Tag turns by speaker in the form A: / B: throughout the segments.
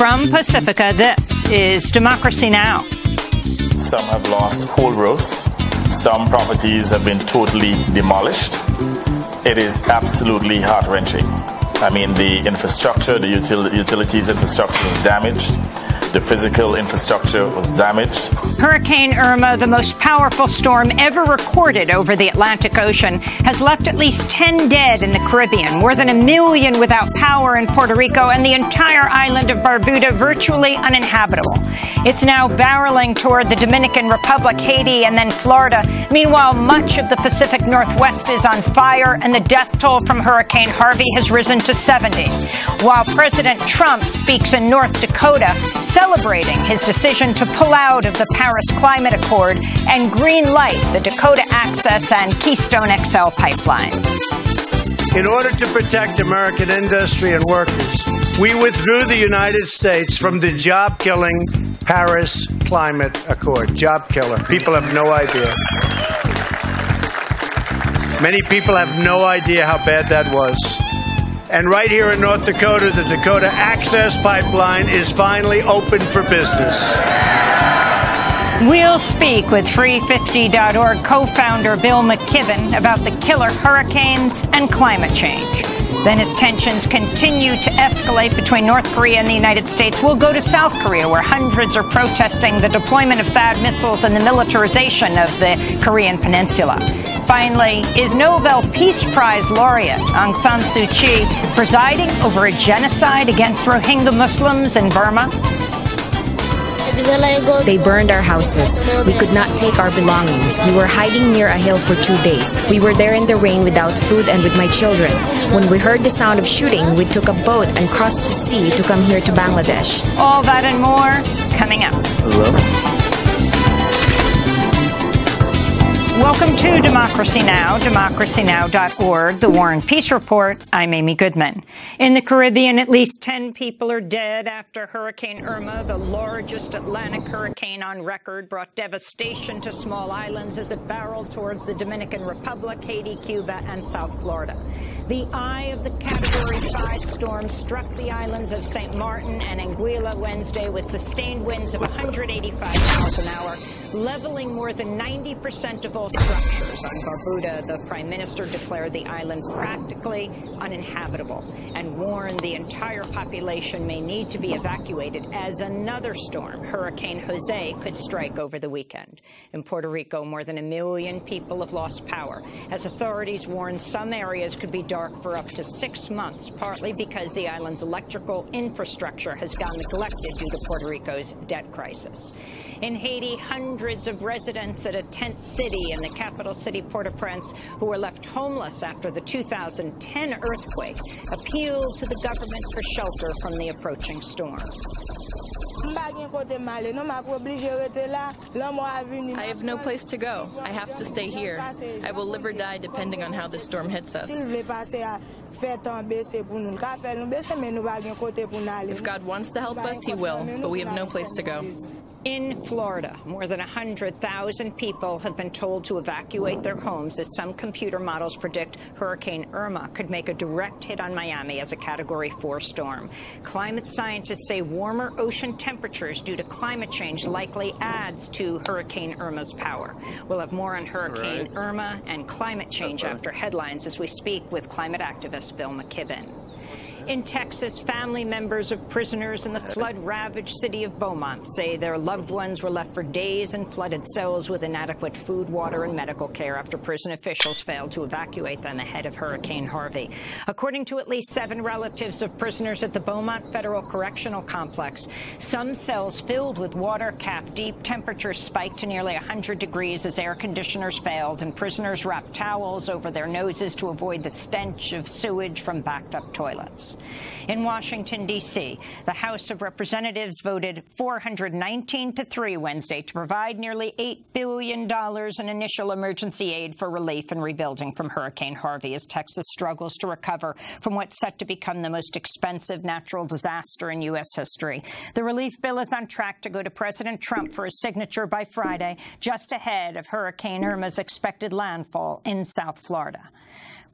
A: From Pacifica, this is Democracy Now!
B: Some have lost whole roofs. Some properties have been totally demolished. It is absolutely heart-wrenching. I mean, the infrastructure, the utilities infrastructure was damaged. The physical infrastructure was damaged.
A: Hurricane Irma, the most powerful storm ever recorded over the Atlantic Ocean, has left at least 10 dead in the Caribbean, more than 1 million without power in Puerto Rico, and the entire island of Barbuda virtually uninhabitable. It's now barreling toward the Dominican Republic, Haiti, and then Florida. Meanwhile, much of the Pacific Northwest is on fire, and the death toll from Hurricane Harvey has risen to 70. While President Trump speaks in North Dakota, celebrating his decision to pull out of the Paris Climate Accord and green light the Dakota Access and Keystone XL pipelines.
C: In order to protect American industry and workers, we withdrew the United States from the job-killing Paris Climate Accord. Job killer. People have no idea. Many people have no idea how bad that was. And right here in North Dakota, the Dakota Access Pipeline is finally open for business.
A: We'll speak with Free50.org co-founder Bill Mckibben about the killer hurricanes and climate change. Then as tensions continue to escalate between North Korea and the United States, we'll go to South Korea, where hundreds are protesting the deployment of THAAD missiles and the militarization of the Korean peninsula. Finally, is Nobel Peace Prize laureate Aung San Suu Kyi presiding over a genocide against Rohingya Muslims in Burma?
D: They burned our houses. We could not take our belongings. We were hiding near a hill for 2 days. We were there in the rain without food and with my children. When we heard the sound of shooting, we took a boat and crossed the sea to come here to Bangladesh.
A: All that and more coming up.
B: Hello?
A: Welcome to Democracy Now!, democracynow.org, the War and Peace Report. I'm Amy Goodman. In the Caribbean, at least 10 people are dead after Hurricane Irma, the largest Atlantic hurricane on record, brought devastation to small islands as it barreled towards the Dominican Republic, Haiti, Cuba, and South Florida. The eye of the Category 5 storm struck the islands of St. Martin and Anguilla Wednesday with sustained winds of 185 miles an hour, leveling more than 90% of all structures. On Barbuda, the Prime Minister declared the island practically uninhabitable and warned the entire population may need to be evacuated as another storm, Hurricane Jose, could strike over the weekend. In Puerto Rico, more than 1 million people have lost power, as authorities warn some areas could be dark for up to 6 months, partly because the island's electrical infrastructure has gone neglected due to Puerto Rico's debt crisis. In Haiti, hundreds of residents at a tent city in the capital city, Port-au-Prince, who were left homeless after the 2010 earthquake, appealed to the government for shelter from the approaching storm.
E: I have no place to go. I have to stay here. I will live or die depending on how the storm hits us. If God wants to help us, He will, but we have no place to go.
A: In Florida, more than 100,000 people have been told to evacuate their homes as some computer models predict Hurricane Irma could make a direct hit on Miami as a Category 4 storm. Climate scientists say warmer ocean temperatures due to climate change likely adds to Hurricane Irma's power. We'll have more on Hurricane Irma and climate change after headlines as we speak with climate activist Bill Mckibben. In Texas, family members of prisoners in the flood-ravaged city of Beaumont say their loved ones were left for days in flooded cells with inadequate food, water, and medical care after prison officials failed to evacuate them ahead of Hurricane Harvey. According to at least 7 relatives of prisoners at the Beaumont Federal Correctional Complex, some cells filled with water calf-deep, temperatures spiked to nearly 100 degrees as air conditioners failed, and prisoners wrapped towels over their noses to avoid the stench of sewage from backed-up toilets. In Washington, D.C., the House of Representatives voted 419-3 Wednesday to provide nearly $8 billion in initial emergency aid for relief and rebuilding from Hurricane Harvey as Texas struggles to recover from what's set to become the most expensive natural disaster in U.S. history. The relief bill is on track to go to President Trump for his signature by Friday, just ahead of Hurricane Irma's expected landfall in South Florida.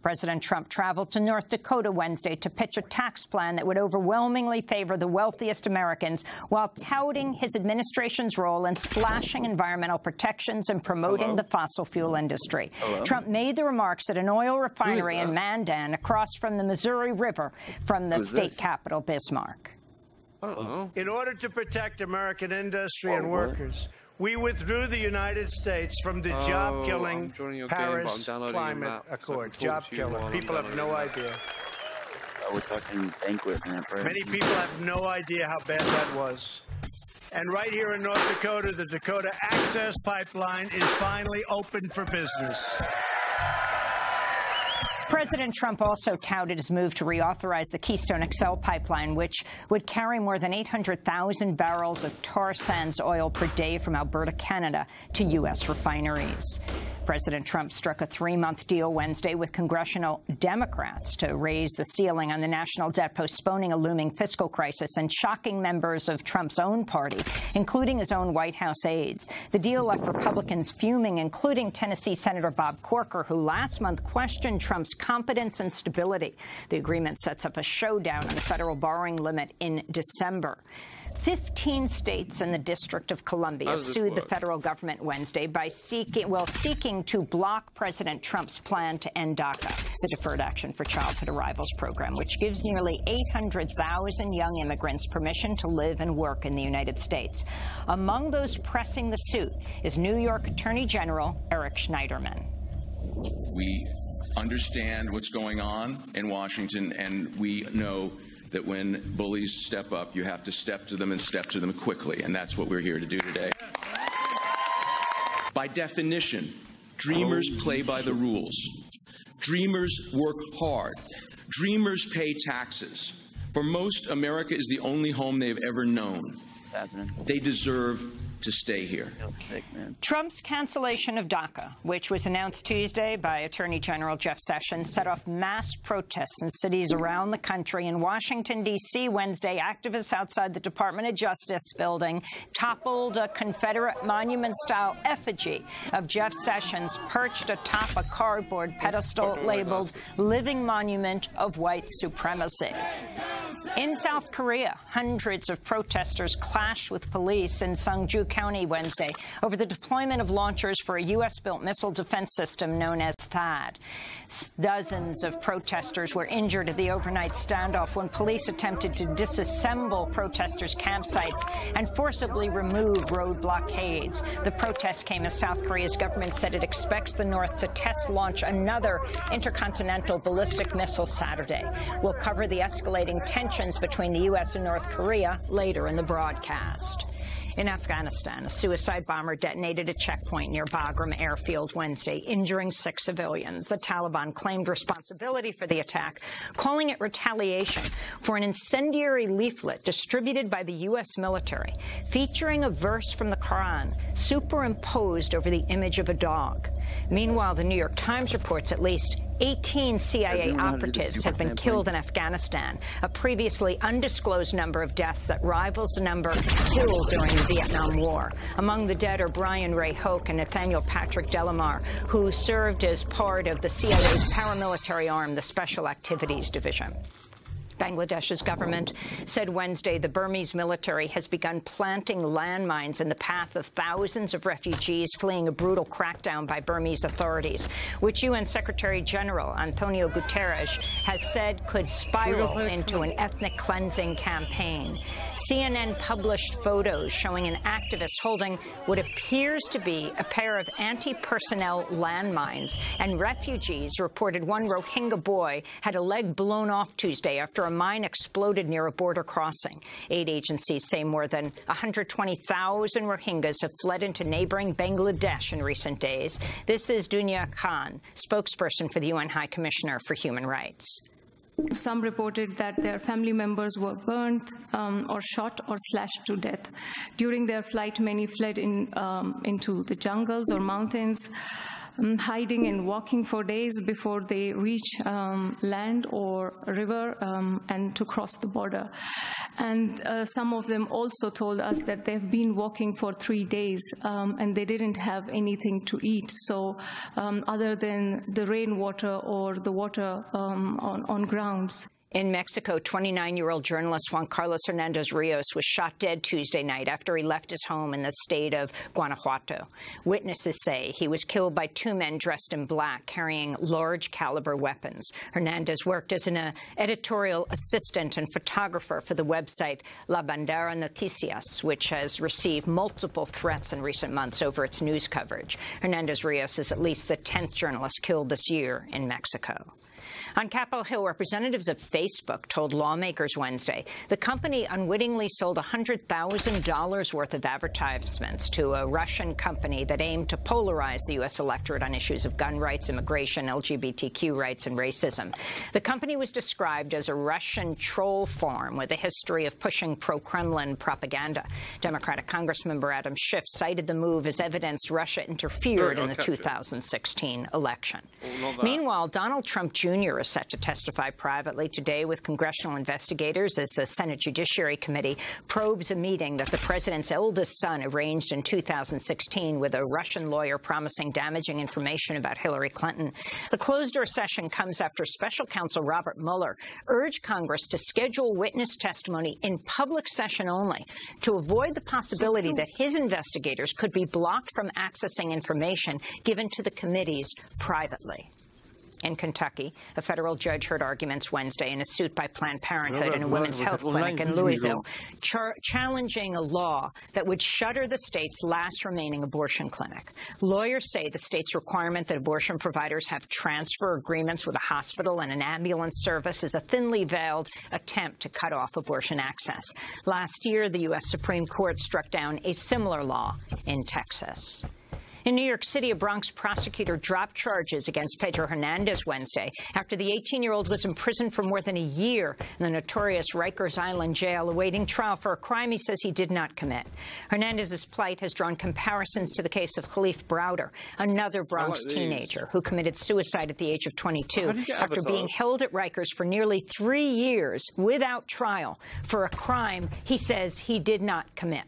A: President Trump traveled to North Dakota Wednesday to pitch a tax plan that would overwhelmingly favor the wealthiest Americans while touting his administration's role in slashing environmental protections and promoting the fossil fuel industry. Trump made the remarks at an oil refinery in Mandan across from the Missouri River from the state capital, Bismarck.
C: In order to protect American industry and workers, we withdrew the United States from the job-killing Paris Climate Accord. Job killer. People have no idea.
F: We're talking banquet, man.
C: Many people have no idea how bad that was. And right here in North Dakota, the Dakota Access Pipeline is finally open for business.
A: President Trump also touted his move to reauthorize the Keystone XL pipeline, which would carry more than 800,000 barrels of tar sands oil per day from Alberta, Canada, to U.S. refineries. President Trump struck a 3-month deal Wednesday with congressional Democrats to raise the ceiling on the national debt, postponing a looming fiscal crisis and shocking members of Trump's own party, including his own White House aides. The deal left Republicans fuming, including Tennessee Senator Bob Corker, who last month questioned Trump's competence and stability. The agreement sets up a showdown on the federal borrowing limit in December. 15 states and the District of Columbia sued the federal government Wednesday by seeking to block President Trump's plan to end DACA, the Deferred Action for Childhood Arrivals program, which gives nearly 800,000 young immigrants permission to live and work in the United States. Among those pressing the suit is New York Attorney General Eric Schneiderman.
G: We understand what's going on in Washington, and we know that when bullies step up, you have to step to them and step to them quickly, and that's what we're here to do today. By definition, dreamers play by the rules. Dreamers work hard. Dreamers pay taxes. For most, America is the only home they've ever known. They deserve to stay here.
A: Trump's cancellation of DACA, which was announced Tuesday by Attorney General Jeff Sessions, set off mass protests in cities around the country. In Washington, D.C. Wednesday, activists outside the Department of Justice building toppled a Confederate monument-style effigy of Jeff Sessions perched atop a cardboard pedestal labeled Living Monument of White Supremacy. In South Korea, hundreds of protesters clashed with police in Sungju County Wednesday over the deployment of launchers for a U.S.-built missile defense system known as THAAD. Dozens of protesters were injured at the overnight standoff when police attempted to disassemble protesters' campsites and forcibly remove road blockades. The protests came as South Korea's government said it expects the North to test launch another intercontinental ballistic missile Saturday. We'll cover the escalating tensions between the U.S. and North Korea later in the broadcast. In Afghanistan, a suicide bomber detonated a checkpoint near Bagram airfield Wednesday, injuring 6 civilians. The Taliban claimed responsibility for the attack, calling it retaliation for an incendiary leaflet distributed by the U.S. military, featuring a verse from the Quran superimposed over the image of a dog. Meanwhile, the New York Times reports at least 18 CIA operatives have been killed in Afghanistan, a previously undisclosed number of deaths that rivals the number killed during the Vietnam War. Among the dead are Brian Ray Hoke and Nathaniel Patrick Delamar, who served as part of the CIA's paramilitary arm, the Special Activities Division. Bangladesh's government said Wednesday the Burmese military has begun planting landmines in the path of thousands of refugees fleeing a brutal crackdown by Burmese authorities, which UN Secretary General Antonio Guterres has said could spiral into an ethnic cleansing campaign. CNN published photos showing an activist holding what appears to be a pair of anti-personnel landmines, and refugees reported one Rohingya boy had a leg blown off Tuesday after a mine exploded near a border crossing. Aid agencies say more than 120,000 Rohingyas have fled into neighboring Bangladesh in recent days. This is Dunya Khan, spokesperson for the UN High Commissioner for Human Rights.
H: Some reported that their family members were burnt or shot or slashed to death. During their flight, many fled into the jungles or mountains. hiding and walking for days before they reach land or river and to cross the border. And some of them also told us that they've been walking for 3 days and they didn't have anything to eat. So other than the rainwater or the water on grounds.
A: In Mexico, 29-year-old journalist Juan Carlos Hernandez Rios was shot dead Tuesday night after he left his home in the state of Guanajuato. Witnesses say he was killed by 2 men dressed in black carrying large-caliber weapons. Hernandez worked as an editorial assistant and photographer for the website La Bandera Noticias, which has received multiple threats in recent months over its news coverage. Hernandez Rios is at least the 10th journalist killed this year in Mexico. On Capitol Hill, representatives of Facebook told lawmakers Wednesday the company unwittingly sold $100,000 worth of advertisements to a Russian company that aimed to polarize the U.S. electorate on issues of gun rights, immigration, LGBTQ rights, and racism. The company was described as a Russian troll farm with a history of pushing pro-Kremlin propaganda. Democratic Congressmember Adam Schiff cited the move as evidence Russia interfered in the 2016 election. Meanwhile, Donald Trump Jr. is set to testify privately today with congressional investigators as the Senate Judiciary Committee probes a meeting that the president's eldest son arranged in 2016 with a Russian lawyer promising damaging information about Hillary Clinton. The closed-door session comes after special counsel Robert Mueller urged Congress to schedule witness testimony in public session only to avoid the possibility that his investigators could be blocked from accessing information given to the committees privately. In Kentucky, a federal judge heard arguments Wednesday in a suit by Planned Parenthood and a women's health clinic in Louisville, challenging a law that would shutter the state's last remaining abortion clinic. Lawyers say the state's requirement that abortion providers have transfer agreements with a hospital and an ambulance service is a thinly veiled attempt to cut off abortion access. Last year, the U.S. Supreme Court struck down a similar law in Texas. In New York City, a Bronx prosecutor dropped charges against Pedro Hernandez Wednesday after the 18-year-old was imprisoned for more than a year in the notorious Rikers Island jail awaiting trial for a crime he says he did not commit. Hernandez's plight has drawn comparisons to the case of Khalif Browder, another Bronx teenager who committed suicide at the age of 22 after being held at Rikers for nearly 3 years without trial for a crime he says he did not commit.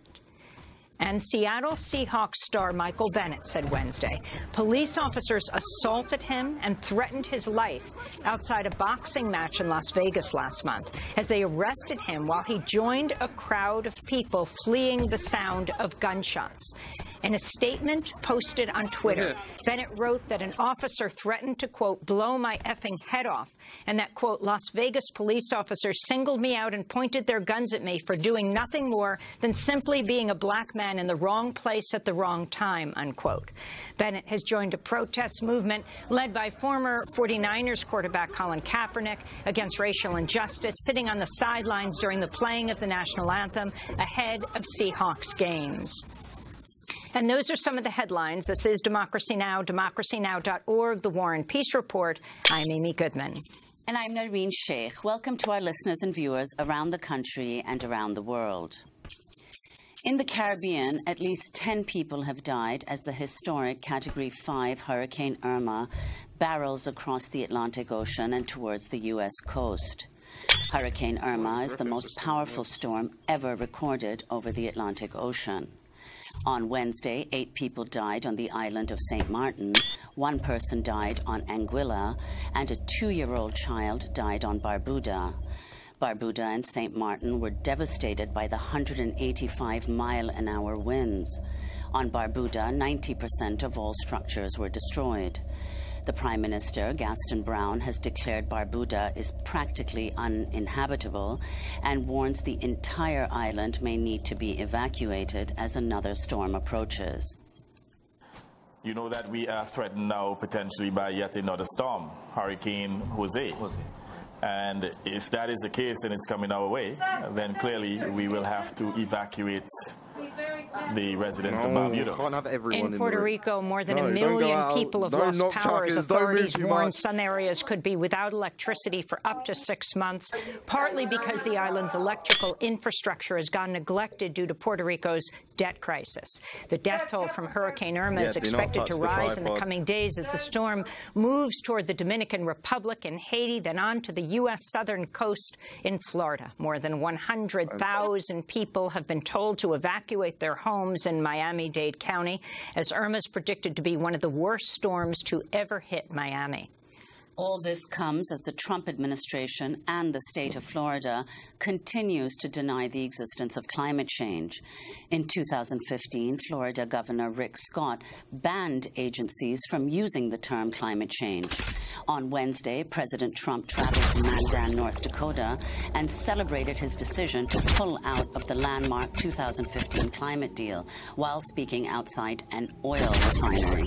A: And Seattle Seahawks star Michael Bennett said Wednesday police officers assaulted him and threatened his life outside a boxing match in Las Vegas last month as they arrested him while he joined a crowd of people fleeing the sound of gunshots. In a statement posted on Twitter, Bennett wrote that an officer threatened to, quote, blow my effing head off, and that, quote, Las Vegas police officers singled me out and pointed their guns at me for doing nothing more than simply being a black man in the wrong place at the wrong time, unquote. Bennett has joined a protest movement led by former 49ers quarterback Colin Kaepernick against racial injustice, sitting on the sidelines during the playing of the national anthem ahead of Seahawks games. And those are some of the headlines. This is Democracy Now!, democracynow.org, The War and Peace Report. I'm Amy Goodman.
I: And I'm Nareen Sheikh. Welcome to our listeners and viewers around the country and around the world. In the Caribbean, at least 10 people have died as the historic Category 5 Hurricane Irma barrels across the Atlantic Ocean and towards the U.S. coast. Hurricane Irma is the most powerful storm ever recorded over the Atlantic Ocean. On Wednesday, 8 people died on the island of St. Martin, 1 person died on Anguilla, and a 2-year-old child died on Barbuda. Barbuda and St. Martin were devastated by the 185-mile-an-hour winds. On Barbuda, 90% of all structures were destroyed. The Prime Minister, Gaston Brown, has declared Barbuda is practically uninhabitable and warns the entire island may need to be evacuated as another storm approaches.
B: You know that we are threatened now potentially by yet another storm, Hurricane Jose. And if that is the case and it's coming our way, then clearly we will have to evacuate the residents of Barbados.
J: Can't have everyone
A: in Puerto Rico, more than a
J: don't go
A: million
J: out.
A: people have
J: Don't
A: lost
J: knock
A: power as
J: chuckers. Don't move
A: authorities
J: too
A: warn
J: much.
A: some areas could be without electricity for up to 6 months, partly because the island's electrical infrastructure has gone neglected due to Puerto Rico's debt crisis. The death toll from Hurricane Irma is expected to rise in the coming days as the storm moves toward the Dominican Republic and Haiti, then on to the U.S. southern coast in Florida. More than 100,000 people have been told to evacuate their homes in Miami-Dade County, as Irma is predicted to be one of the worst storms to ever hit Miami.
I: All this comes as the Trump administration and the state of Florida continues to deny the existence of climate change. In 2015, Florida Governor Rick Scott banned agencies from using the term climate change. On Wednesday, President Trump traveled to Mandan, North Dakota, and celebrated his decision to pull out of the landmark 2015 climate deal while speaking outside an oil refinery.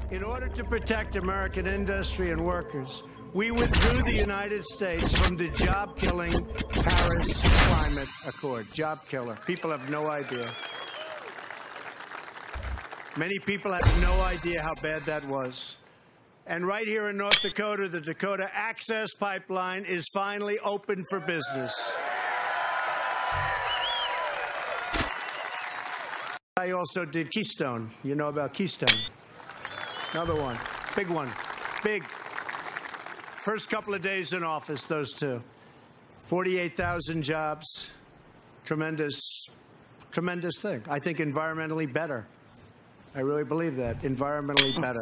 C: In order to protect American industry and workers, we withdrew the United States from the job-killing Paris Climate Accord. Job killer. People have no idea. Many people have no idea how bad that was. And right here in North Dakota, the Dakota Access Pipeline is finally open for business. I also did Keystone. You know about Keystone. Another one. Big one. Big. First couple of days in office, those two. 48,000 jobs. Tremendous, tremendous thing. I think environmentally better. I really believe that. Environmentally better.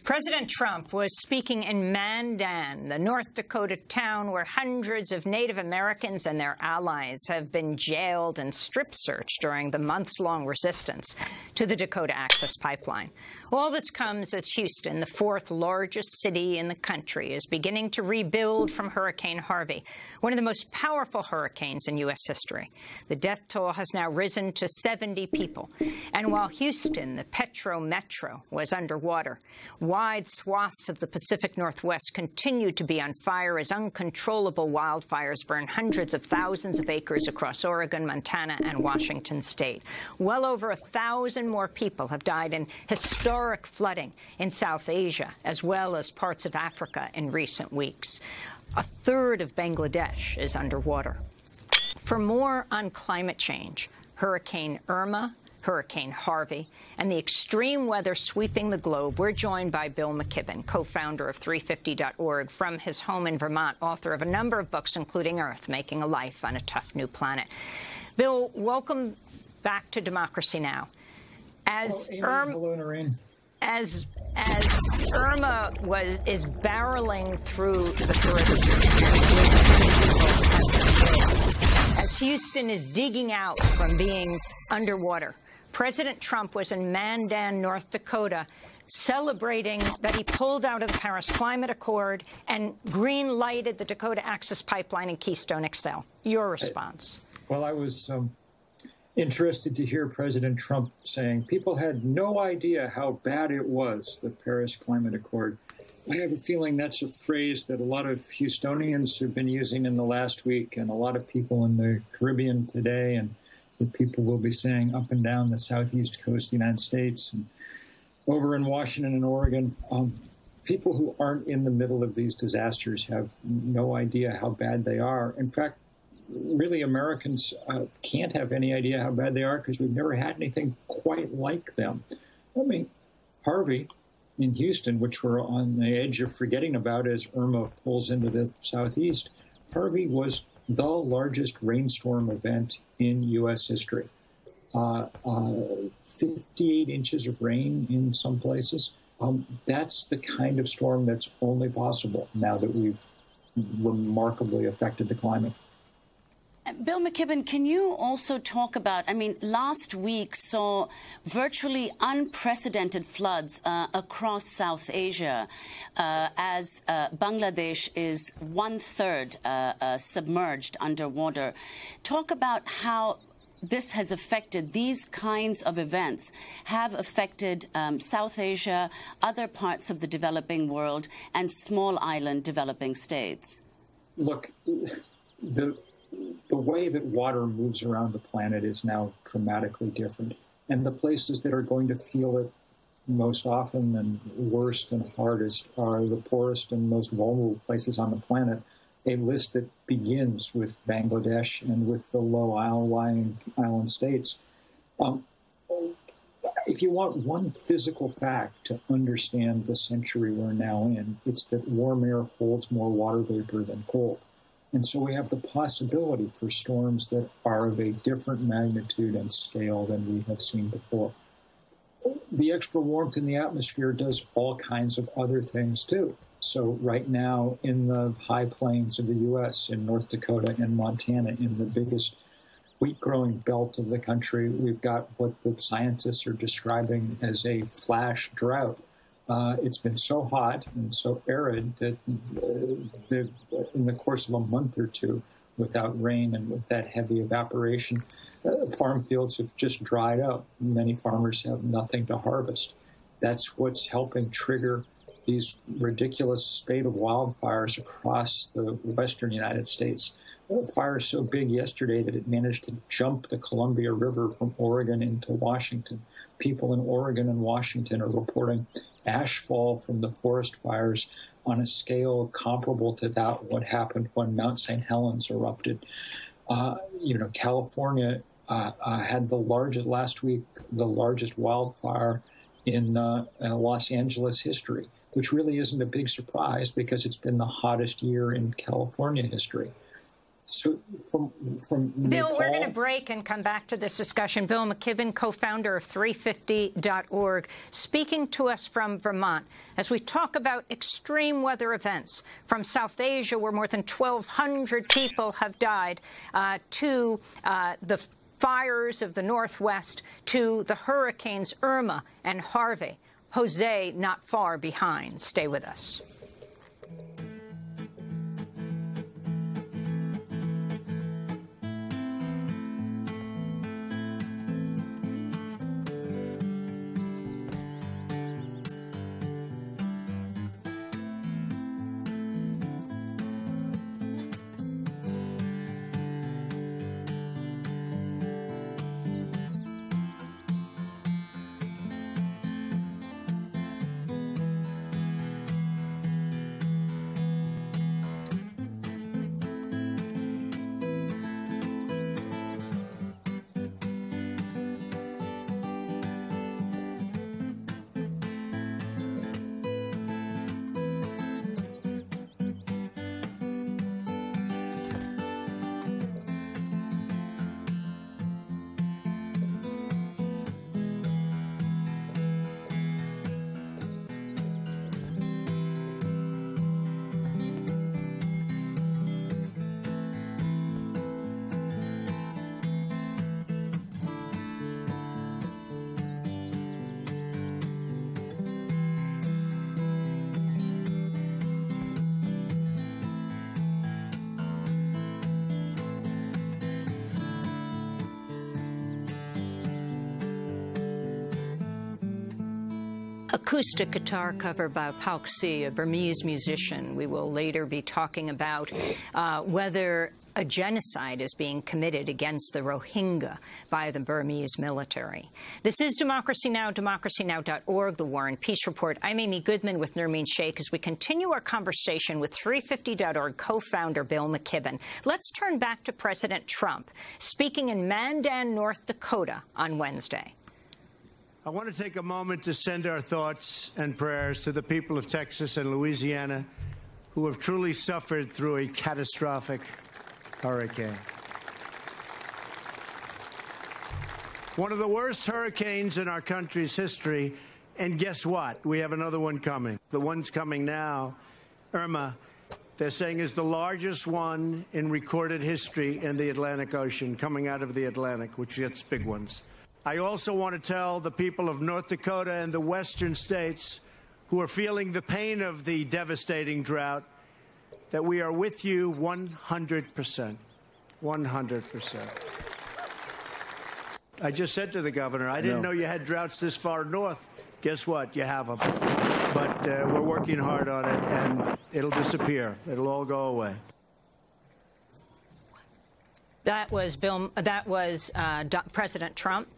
A: President Trump was speaking in Mandan, the North Dakota town where hundreds of Native Americans and their allies have been jailed and strip-searched during the months-long resistance to the Dakota Access Pipeline. All this comes as Houston, the fourth largest city in the country, is beginning to rebuild from Hurricane Harvey, one of the most powerful hurricanes in U.S. history. The death toll has now risen to 70 people. And while Houston, the Petro Metro, was underwater, wide swaths of the Pacific Northwest continue to be on fire as uncontrollable wildfires burn hundreds of thousands of acres across Oregon, Montana, and Washington state. Well over 1,000 more people have died in historic flooding in South Asia, as well as parts of Africa in recent weeks. A third of Bangladesh is underwater. For more on climate change, Hurricane Irma, Hurricane Harvey, and the extreme weather sweeping the globe, we're joined by Bill Mckibben, co-founder of 350.org, from his home in Vermont, author of a number of books, including Earth, Making a Life on a Tough New Planet. Bill, welcome back to Democracy Now! As Irma is barreling through the Caribbean, as Houston is digging out from being underwater, President Trump was in Mandan, North Dakota, celebrating that he pulled out of the Paris Climate Accord and green-lighted the Dakota Access Pipeline and Keystone XL. Your response?
K: Well, I was interested to hear President Trump saying people had no idea how bad it was, the Paris Climate Accord. I have a feeling that's a phrase that a lot of Houstonians have been using in the last week, and a lot of people in the Caribbean today, and that people will be saying up and down the southeast coast of the United States and over in Washington and Oregon. People who aren't in the middle of these disasters have no idea how bad they are. In fact, really, Americans can't have any idea how bad they are because we've never had anything quite like them. I mean, Harvey in Houston, which we're on the edge of forgetting about as Irma pulls into the southeast, Harvey was the largest rainstorm event in U.S. history. 58 inches of rain in some places. That's the kind of storm that's only possible now that we've remarkably affected the climate.
I: Bill Mckibben, can you also talk about, last week saw virtually unprecedented floods across South Asia as Bangladesh is 1/3 submerged underwater. Talk about how this has affected, these kinds of events have affected South Asia, other parts of the developing world, and small island developing states.
K: Look, the the way that water moves around the planet is now dramatically different. And the places that are going to feel it most often and worst and hardest are the poorest and most vulnerable places on the planet, a list that begins with Bangladesh and with the low-lying island states. If you want one physical fact to understand the century we're now in, it's that warm air holds more water vapor than cold. And so we have the possibility for storms that are of a different magnitude and scale than we have seen before. The extra warmth in the atmosphere does all kinds of other things too. So right now in the high plains of the U.S., in North Dakota and Montana, in the biggest wheat-growing belt of the country, we've got what the scientists are describing as a flash drought. It's been so hot and so arid that in the course of a month or two, without rain and with that heavy evaporation, farm fields have just dried up. Many farmers have nothing to harvest. That's what's helping trigger these ridiculous spate of wildfires across the western United States. A fire so big yesterday that it managed to jump the Columbia River from Oregon into Washington. People in Oregon and Washington are reporting ashfall from the forest fires on a scale comparable to that what happened when Mount St. Helens erupted. California had last week the largest wildfire in Los Angeles history, which really isn't a big surprise because it's been the hottest year in California history. So from
A: Bill, we're going to break and come back to this discussion. Bill Mckibben, co-founder of 350.org, speaking to us from Vermont as we talk about extreme weather events from South Asia, where more than 1,200 people have died, to the fires of the Northwest, to the hurricanes Irma and Harvey. Jose not far behind. Stay with us. Acoustic guitar cover by Pauxi, a Burmese musician. We will later be talking about whether a genocide is being committed against the Rohingya by the Burmese military. This is Democracy Now!, democracynow.org, The War and Peace Report. I'm Mckibben with Nermeen Sheikh as we continue our conversation with 350.org co-founder Bill Mckibben. Let's turn back to President Trump, speaking in Mandan, North Dakota on Wednesday.
C: I want to take a moment to send our thoughts and prayers to the people of Texas and Louisiana who have truly suffered through a catastrophic hurricane. One of the worst hurricanes in our country's history, and guess what? We have another one coming. The one's coming now, Irma, they're saying is the largest one in recorded history in the Atlantic Ocean, coming out of the Atlantic, which gets big ones. I also want to tell the people of North Dakota and the western states who are feeling the pain of the devastating drought that we are with you 100%. 100%. I just said to the governor, I didn't know you had droughts this far north. Guess what? You have them. But we're working hard on it, and it'll disappear. It'll all go away.
A: That was President Trump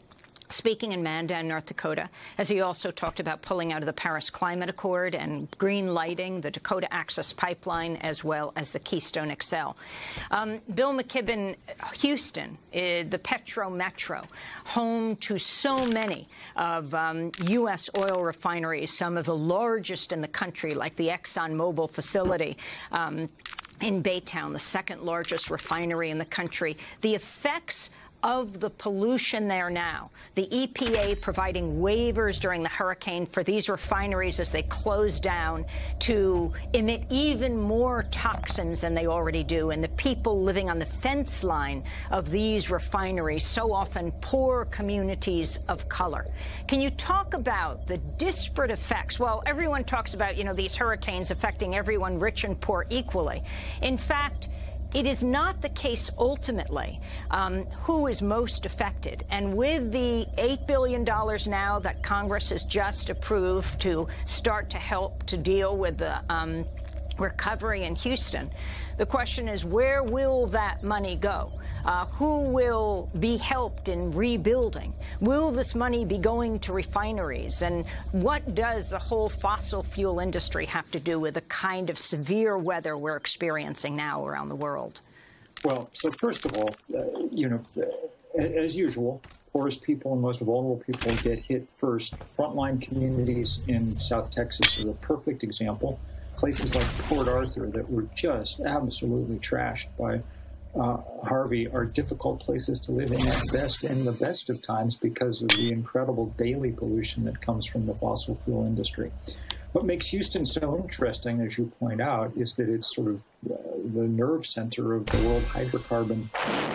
A: speaking in Mandan, North Dakota, as he also talked about pulling out of the Paris Climate Accord and green lighting the Dakota Access Pipeline as well as the Keystone XL. Bill Mckibben, Houston, the Petro Metro, home to so many of U.S. oil refineries, some of the largest in the country, like the ExxonMobil facility in Baytown, the second largest refinery in the country. The effects of the pollution there now, the EPA providing waivers during the hurricane for these refineries as they close down to emit even more toxins than they already do, and the people living on the fence line of these refineries, so often poor communities of color. Can you talk about the disparate effects? Well, everyone talks about, these hurricanes affecting everyone, rich and poor, equally. In fact, it is not the case ultimately who is most affected. And with the $8 billion now that Congress has just approved to start to help to deal with the recovery in Houston, the question is, where will that money go? Who will be helped in rebuilding? Will this money be going to refineries? And what does the whole fossil fuel industry have to do with the kind of severe weather we're experiencing now around the world?
K: Well, so first of all, as usual, poorest people and most vulnerable people get hit first. Frontline communities in South Texas are a perfect example. Places like Port Arthur that were just absolutely trashed by Harvey are difficult places to live in at best, in the best of times, because of the incredible daily pollution that comes from the fossil fuel industry. What makes Houston so interesting, as you point out, is that it's sort of the nerve center of the world hydrocarbon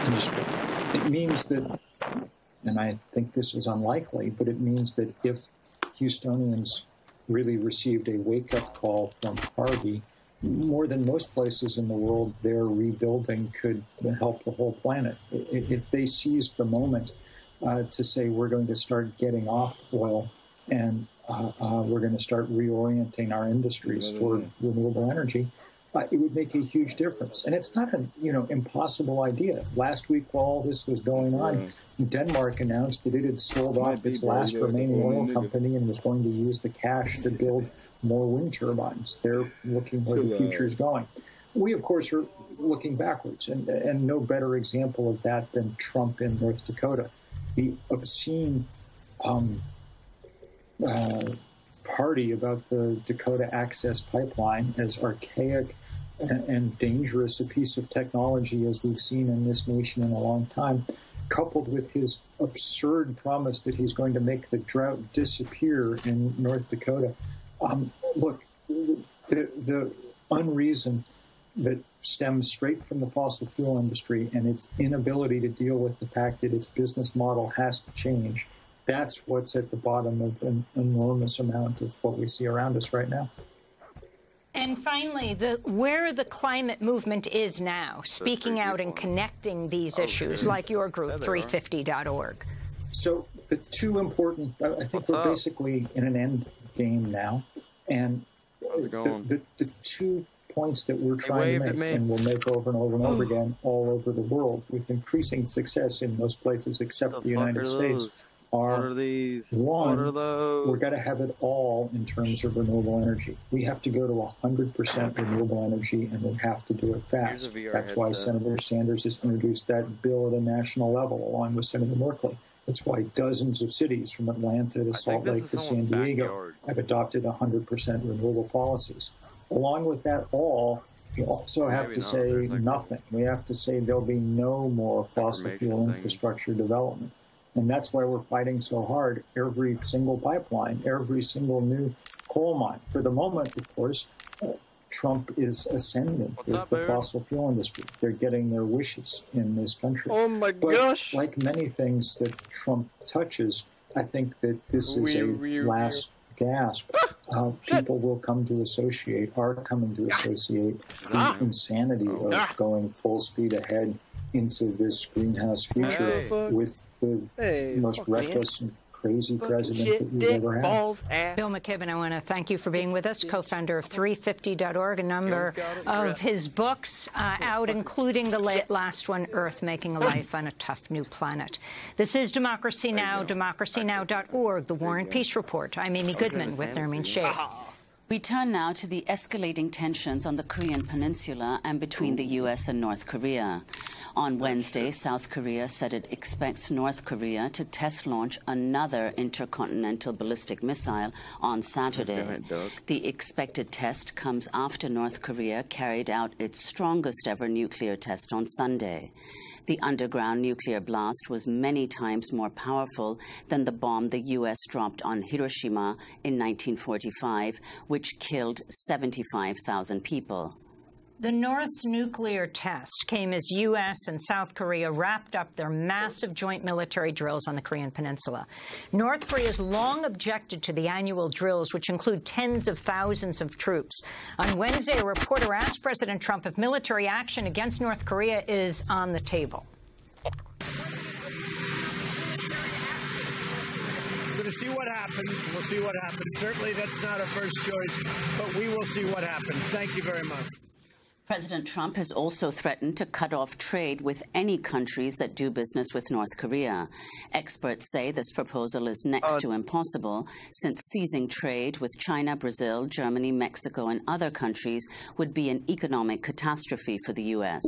K: industry. It means that, and I think this is unlikely, but it means that if Houstonians really received a wake-up call from Harvey, more than most places in the world, their rebuilding could help the whole planet. If they seized the moment to say, we're going to start getting off oil and we're going to start reorienting our industries toward renewable energy, it would make a huge difference. And it's not an impossible idea. Last week, while all this was going on, Denmark announced that it had sold off its last remaining oil company and was going to use the cash to build more wind turbines. They're looking where the future is going. We, of course, are looking backwards, and no better example of that than Trump in North Dakota. The obscene party about the Dakota Access Pipeline, as archaic and dangerous a piece of technology as we've seen in this nation in a long time, coupled with his absurd promise that he's going to make the drought disappear in North Dakota. Look, the unreason that stems straight from the fossil fuel industry and its inability to deal with the fact that its business model has to change, that's what's at the bottom of an enormous amount of what we see around us right now.
A: And finally, where the climate movement is now, speaking out and connecting these issues, like your group, 350.org.
K: So the two important, I think we're basically in an end game now. And the two points that we're trying to make, and we'll make over and over and over again all over the world, with increasing success in most places except the United States, are, one, we're going to have it all in terms of renewable energy. We have to go to 100% renewable energy, and we have to do it fast. That's why Senator Sanders has introduced that bill at a national level, along with Senator Merkley. That's why dozens of cities, from Atlanta to Salt Lake to San Diego, have adopted 100% renewable policies. Along with that all, we also have to say nothing. We have to say there'll be no more fossil fuel infrastructure development. And that's why we're fighting so hard. Every single pipeline, every single new coal mine. For the moment, of course, Trump is ascending with the fossil fuel industry. They're getting their wishes in this country.
J: Oh my gosh!
K: Like many things that Trump touches, I think that this is a last gasp. People will come to associate, are coming to associate the insanity of going full speed ahead into this greenhouse future with the most reckless and crazy president that we've ever had.
A: Bill Mckibben, I want to thank you for being with us, co-founder of 350.org, a number of his books out, including the last one, Earth, Making a Life on a Tough New Planet. This is Democracy Now!, democracynow.org, the War and Peace Report. I'm Amy Goodman with Nermeen Sheikh.
I: We turn now to the escalating tensions on the Korean peninsula and between the U.S. and North Korea. On Wednesday, South Korea said it expects North Korea to test launch another intercontinental ballistic missile on Saturday. The expected test comes after North Korea carried out its strongest ever nuclear test on Sunday. The underground nuclear blast was many times more powerful than the bomb the U.S. dropped on Hiroshima in 1945, which killed 75,000 people.
A: The North's nuclear test came as U.S. and South Korea wrapped up their massive joint military drills on the Korean peninsula. North Korea has long objected to the annual drills, which include tens of thousands of troops. On Wednesday, a reporter asked President Trump if military action against North Korea is on the table.
C: We're going to see what happens. We'll see what happens. Certainly that's not a first choice, but we will see what happens. Thank you very much.
I: President Trump has also threatened to cut off trade with any countries that do business with North Korea. Experts say this proposal is next to impossible, since seizing trade with China, Brazil, Germany, Mexico, and other countries would be an economic catastrophe for the U.S.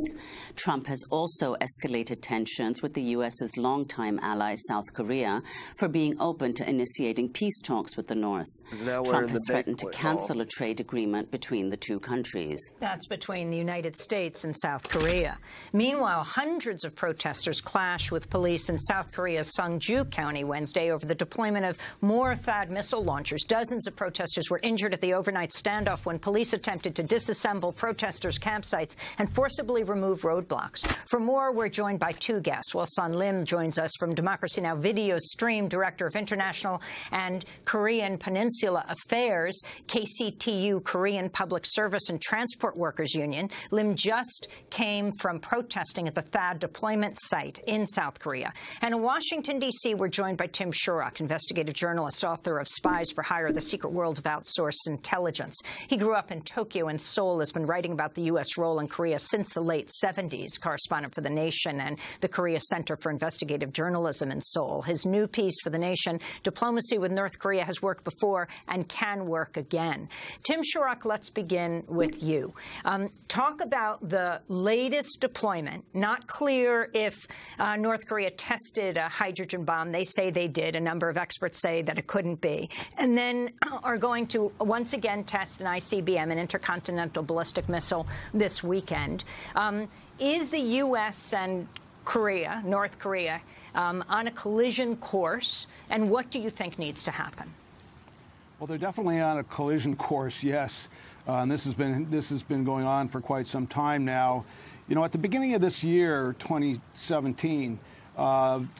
I: Trump has also escalated tensions with the U.S.'s longtime ally, South Korea, for being open to initiating peace talks with the North. Trump has threatened to cancel a trade agreement between the two countries.
A: That's between the United States and South Korea. Meanwhile, hundreds of protesters clashed with police in South Korea's Sungju County Wednesday over the deployment of more THAAD missile launchers. Dozens of protesters were injured at the overnight standoff when police attempted to disassemble protesters' campsites and forcibly remove roadblocks. For more, we're joined by two guests. Sun Lim joins us from Democracy Now! Video Stream, Director of International and Korean Peninsula Affairs, KCTU, Korean Public Service and Transport Workers Union. Lim just came from protesting at the THAAD deployment site in South Korea. And in Washington, D.C., we're joined by Tim Shurock, investigative journalist, author of Spies for Hire, The Secret World of Outsourced Intelligence. He grew up in Tokyo and Seoul, has been writing about the U.S. role in Korea since the late 70s, correspondent for The Nation and the Korea Center for Investigative Journalism in Seoul. His new piece for The Nation, Diplomacy with North Korea, has worked before and can work again. Tim Shurock, let's begin with you. Talk about the latest deployment. Not clear if North Korea tested a hydrogen bomb. They say they did. A number of experts say that it couldn't be. And then are going to once again test an ICBM, an intercontinental ballistic missile, this weekend. Is the U.S. and Korea, North Korea, on a collision course? And what do you think needs to happen?
J: Well, they're definitely on a collision course, yes. And this has been going on for quite some time now. You know, at the beginning of this year, 2017,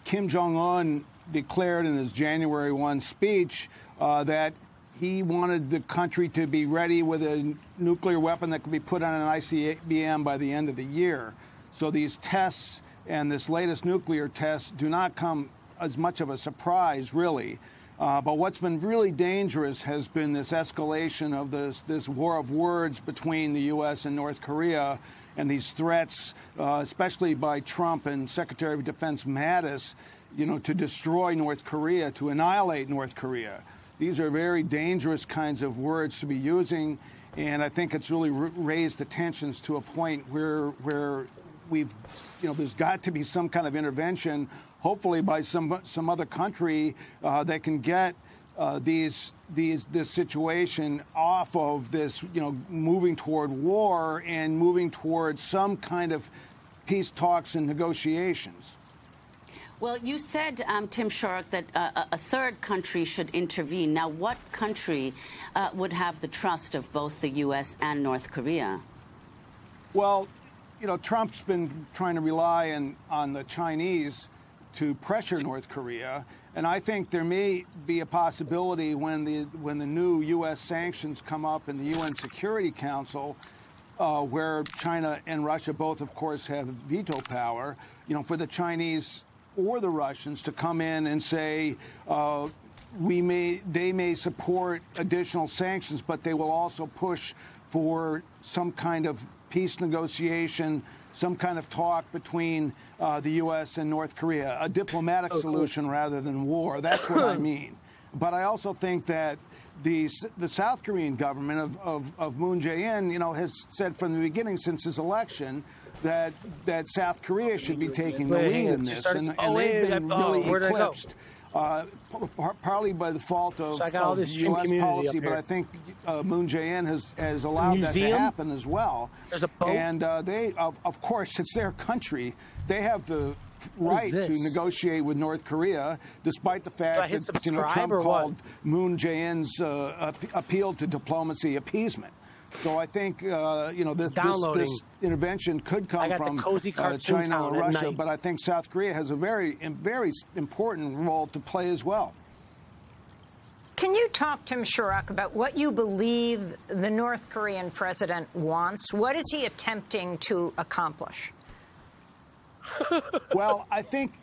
J: Kim Jong-un declared in his January 1 speech that he wanted the country to be ready with a nuclear weapon that could be put on an ICBM by the end of the year. So these tests and this latest nuclear test do not come as much of a surprise, really. But what's been really dangerous has been this escalation of this war of words between the U.S. and North Korea, and these threats, especially by Trump and Secretary of Defense Mattis, to destroy North Korea, to annihilate North Korea. These are very dangerous kinds of words to be using, and I think it's really raised the tensions to a point where we've, there's got to be some kind of intervention, hopefully by some other country that can get this situation off of this, moving toward war and moving towards some kind of peace talks and negotiations.
I: Well, you said, Tim Shurock, that a third country should intervene. Now, what country would have the trust of both the U.S. and North Korea?
J: Well, Trump's been trying to rely on the Chinese to pressure North Korea, and I think there may be a possibility when the new U.S. sanctions come up in the UN Security Council, where China and Russia both, of course, have veto power, for the Chinese or the Russians to come in and say they may support additional sanctions, but they will also push for some kind of peace negotiation, some kind of talk between the U.S. and North Korea, a diplomatic solution rather than war. That's what I mean. But I also think that the South Korean government of Moon Jae-in, has said from the beginning since his election that South Korea should be taking the lead in this, and they've been really eclipsed. Partly by the fault of U.S. policy, but I think Moon Jae-in has allowed that to happen as well.
L: There's a boat.
J: And they, of course, it's their country. They have the right to negotiate with North Korea, despite the fact that Trump called Moon Jae-in's appeal to diplomacy appeasement. So I think this intervention could come from China or Russia, but I think South Korea has a very important role to play as well.
A: Can you talk, Tim Shurock, about what you believe the North Korean president wants? What is he attempting to accomplish?
J: Well, I think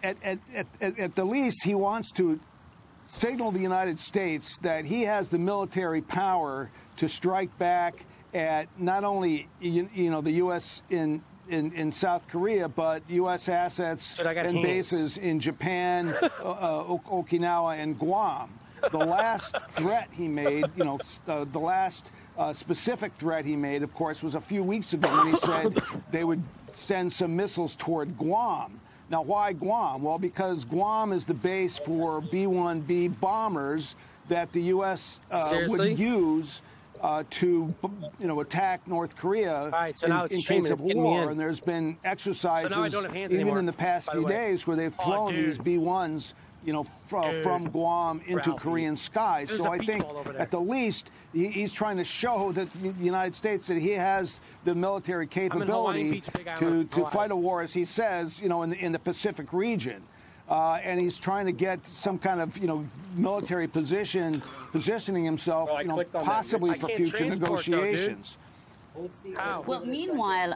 J: at the least he wants to signal the United States that he has the military power to strike back at not only the U.S. in South Korea, but U.S. assets and bases in Japan, Okinawa, and Guam. The last threat he made, the last specific threat he made, of course, was a few weeks ago when he said they would send some missiles toward Guam. Now, why Guam? Well, because Guam is the base for B-1B bombers that the U.S. would use to attack North Korea in case of war. And there's been exercises even in the past few days where they've flown these B-1s from Guam into Korean skies. So I think at the least he's trying to show that the United States that he has the military capability to fight a war, as he says, in the Pacific region. And he's trying to get some kind of, military positioning himself, possibly for future negotiations.
I: Well, meanwhile,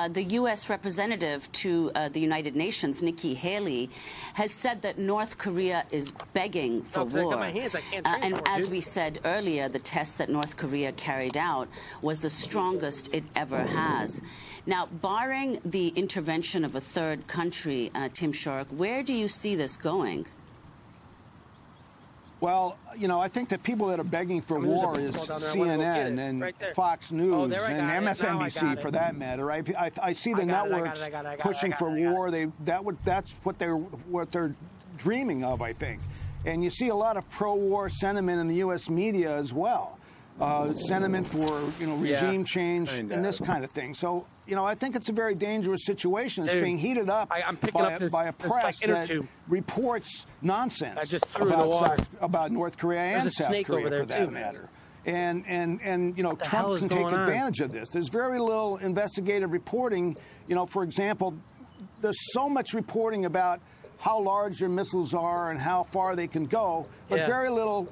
I: the U.S. representative to the United Nations, Nikki Haley, has said that North Korea is begging for war. And as we said earlier, the test that North Korea carried out was the strongest it ever has. Now, barring the intervention of a third country, Tim Shurock, where do you see this going?
J: Well, I think the people that are begging for war is CNN and Fox News and MSNBC, for that matter. I see the networks pushing for war. That's what they're dreaming of, I think. And you see a lot of pro-war sentiment in the U.S. media as well. Sentiment for regime change and this kind of thing. So I think it's a very dangerous situation. It's being heated up by a press that reports nonsense about North Korea and South Korea, for that matter. And Trump can take advantage of this. There's very little investigative reporting. For example, there's so much reporting about how large their missiles are and how far they can go, but very little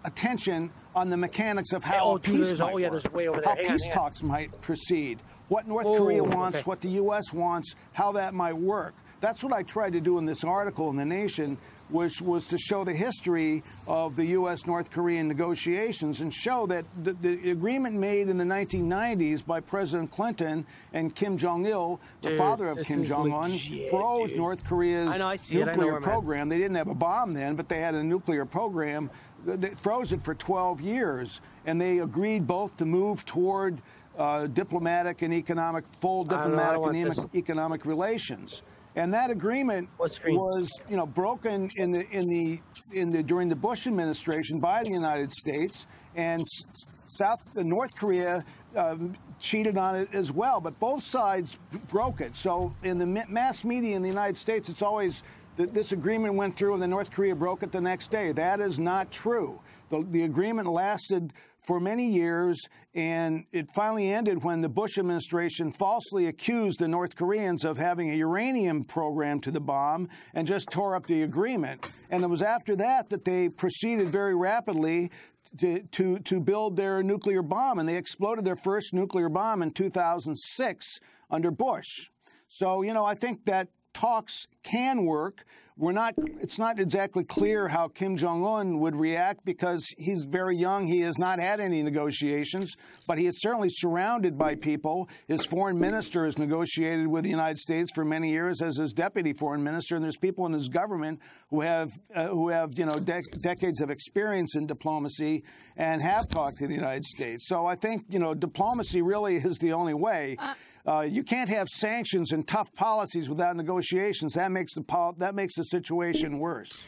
J: attention on the mechanics of how peace might work, how peace talks might proceed, what North Korea wants, what the U.S. wants, how that might work. That's what I tried to do in this article in The Nation, which was to show the history of the U.S.-North Korean negotiations and show that the agreement made in the 1990s by President Clinton and Kim Jong-il, the father of Kim Jong-un, froze North Korea's nuclear program. They didn't have a bomb then, but they had a nuclear program. They froze it for 12 years, and they agreed both to move toward full diplomatic and economic relations. And that agreement was, broken during the Bush administration by the United States, and North Korea cheated on it as well. But both sides broke it. So in the mass media in the United States, it's always this agreement went through and then North Korea broke it the next day. That is not true. The agreement lasted for many years, and it finally ended when the Bush administration falsely accused the North Koreans of having a uranium program to the bomb and just tore up the agreement. And it was after that that they proceeded very rapidly to build their nuclear bomb, and they exploded their first nuclear bomb in 2006 under Bush. So, I think that talks can work. It's not exactly clear how Kim Jong-un would react because he's very young. He has not had any negotiations, but he is certainly surrounded by people. His foreign minister has negotiated with the United States for many years as his deputy foreign minister, and there's people in his government who have decades of experience in diplomacy and have talked to the United States. So I think, diplomacy really is the only way. You can't have sanctions and tough policies without negotiations. That makes the situation worse.